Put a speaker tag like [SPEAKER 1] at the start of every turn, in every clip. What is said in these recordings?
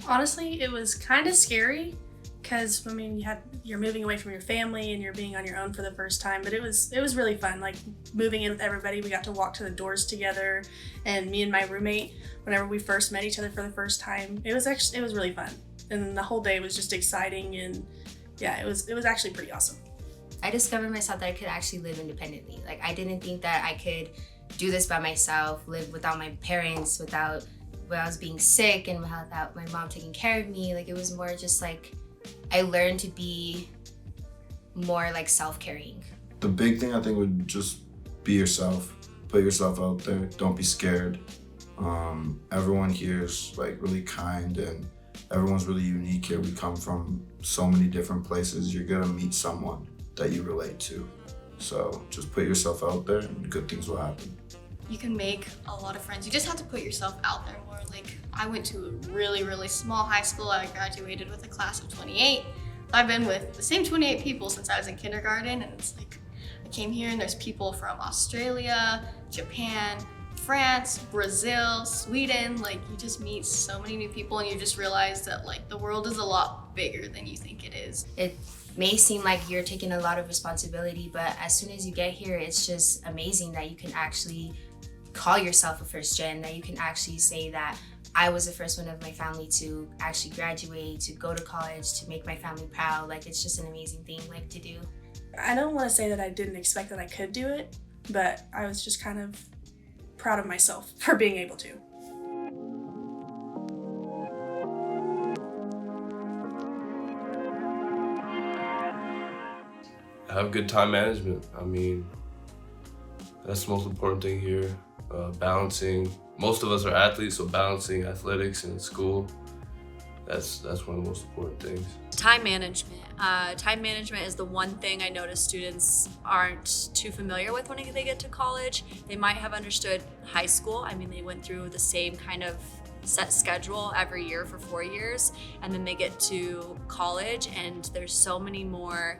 [SPEAKER 1] Honestly, it was kind of scary because you're moving away from your family and you're being on your own for the first time. But it was really fun. Like moving in with everybody, we got to walk to the doors together, and me and my roommate, whenever we first met each other for the first time, it was really fun. And the whole day was just exciting, and yeah, it was actually pretty awesome.
[SPEAKER 2] I discovered myself that I could actually live independently. Like I didn't think that I could do this by myself, live without my parents, without when I was being sick and without my mom taking care of me. Like it was more just like I learned to be more like self-caring.
[SPEAKER 3] The big thing I think would just be yourself. Put yourself out there. Don't be scared. Everyone here is like really kind and everyone's really unique here. We come from so many different places. You're gonna meet someone that you relate to. So just put yourself out there and good things will happen.
[SPEAKER 4] You can make a lot of friends. You just have to put yourself out there more. Like I went to a really, really small high school. I graduated with a class of 28. I've been with the same 28 people since I was in kindergarten, and it's like I came here and there's people from Australia, Japan, France, Brazil, Sweden. Like you just meet so many new people and you just realize that like the world is a lot bigger than you think it is.
[SPEAKER 2] It may seem like you're taking a lot of responsibility, but as soon as you get here, it's just amazing that you can actually call yourself a first gen, that you can actually say that I was the first one of my family to actually graduate, to go to college, to make my family proud. Like it's just an amazing thing like to do.
[SPEAKER 1] I don't want to say that I didn't expect that I could do it, but I was just kind of proud of myself for being able to.
[SPEAKER 5] Have good time management. I mean, that's the most important thing here. Balancing. Most of us are athletes, so balancing athletics and school, that's one of the most important things.
[SPEAKER 6] Time management. Time management is the one thing I notice students aren't too familiar with when they get to college. They might have understood high school. I mean, they went through the same kind of set schedule every year for 4 years, and then they get to college and there's so many more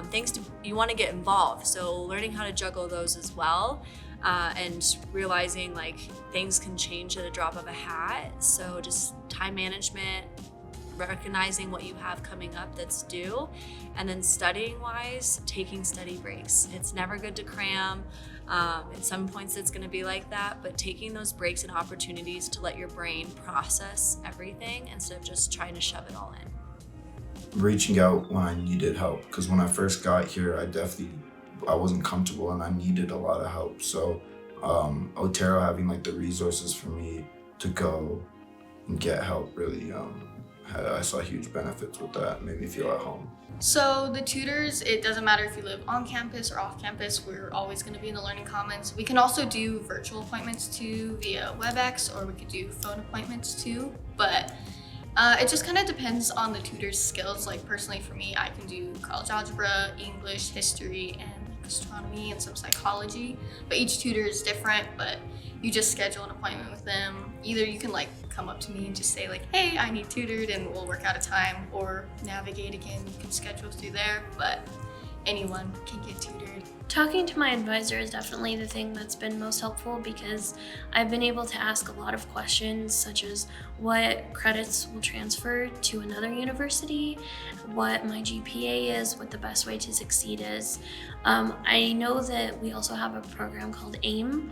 [SPEAKER 6] things you want to get involved. So learning how to juggle those as well. And realizing like things can change at a drop of a hat. So just time management, recognizing what you have coming up that's due, and then studying wise, taking study breaks. It's never good to cram. At some points it's going to be like that, but taking those breaks and opportunities to let your brain process everything instead of just trying to shove it all in.
[SPEAKER 3] Reaching out when I needed help, because when I first got here, I wasn't comfortable and I needed a lot of help. So Otero having like the resources for me to go and get help really, I saw huge benefits with that. Made me feel at home.
[SPEAKER 4] So the tutors, it doesn't matter if you live on campus or off campus, we're always going to be in the Learning Commons. We can also do virtual appointments too via WebEx, or we could do phone appointments too, but it just kind of depends on the tutor's skills. Like personally for me, I can do college algebra, English, history, and astronomy and some psychology, but each tutor is different. But you just schedule an appointment with them. Either you can like come up to me and just say like, hey, I need tutored, and we'll work out a time, or Navigate again, you can schedule through there, but anyone can get tutored.
[SPEAKER 7] Talking to my advisor is definitely the thing that's been most helpful, because I've been able to ask a lot of questions such as what credits will transfer to another university, what my GPA is, what the best way to succeed is. I know that we also have a program called AIM,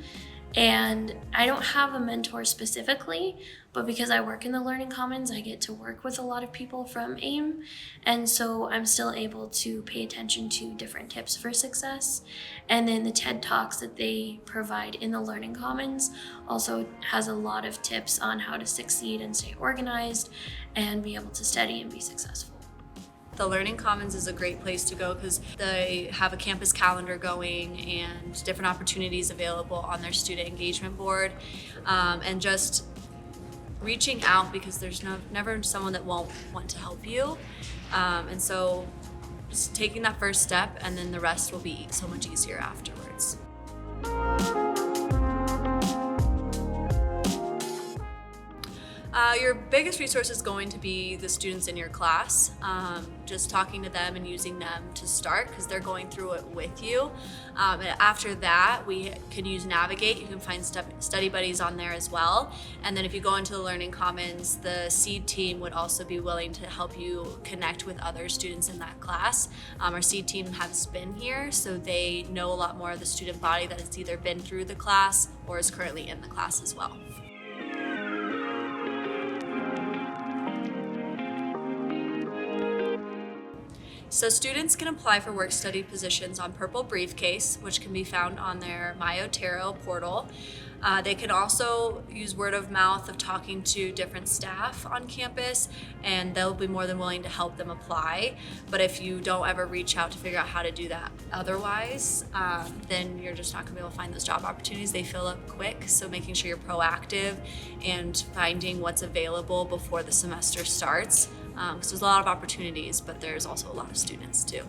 [SPEAKER 7] and I don't have a mentor specifically, but because I work in the Learning Commons, I get to work with a lot of people from AIM, and so I'm still able to pay attention to different tips for success. And then the TED Talks that they provide in the Learning Commons also has a lot of tips on how to succeed and stay organized and be able to study and be successful.
[SPEAKER 6] The Learning Commons is a great place to go because they have a campus calendar going and different opportunities available on their student engagement board, and just reaching out, because there's never someone that won't want to help you, and so just taking that first step, and then the rest will be so much easier afterwards. Your biggest resource is going to be the students in your class. Just talking to them and using them to start because they're going through it with you. And after that, we can use Navigate. You can find study buddies on there as well. And then if you go into the Learning Commons, the SEED team would also be willing to help you connect with other students in that class. Our SEED team has been here, so they know a lot more of the student body that has either been through the class or is currently in the class as well. So students can apply for work-study positions on Purple Briefcase, which can be found on their My Otero portal. They can also use word of mouth of talking to different staff on campus, and they'll be more than willing to help them apply. But if you don't ever reach out to figure out how to do that otherwise, then you're just not gonna be able to find those job opportunities. They fill up quick, so making sure you're proactive and finding what's available before the semester starts. Because there's a lot of opportunities, but there's also a lot of students too.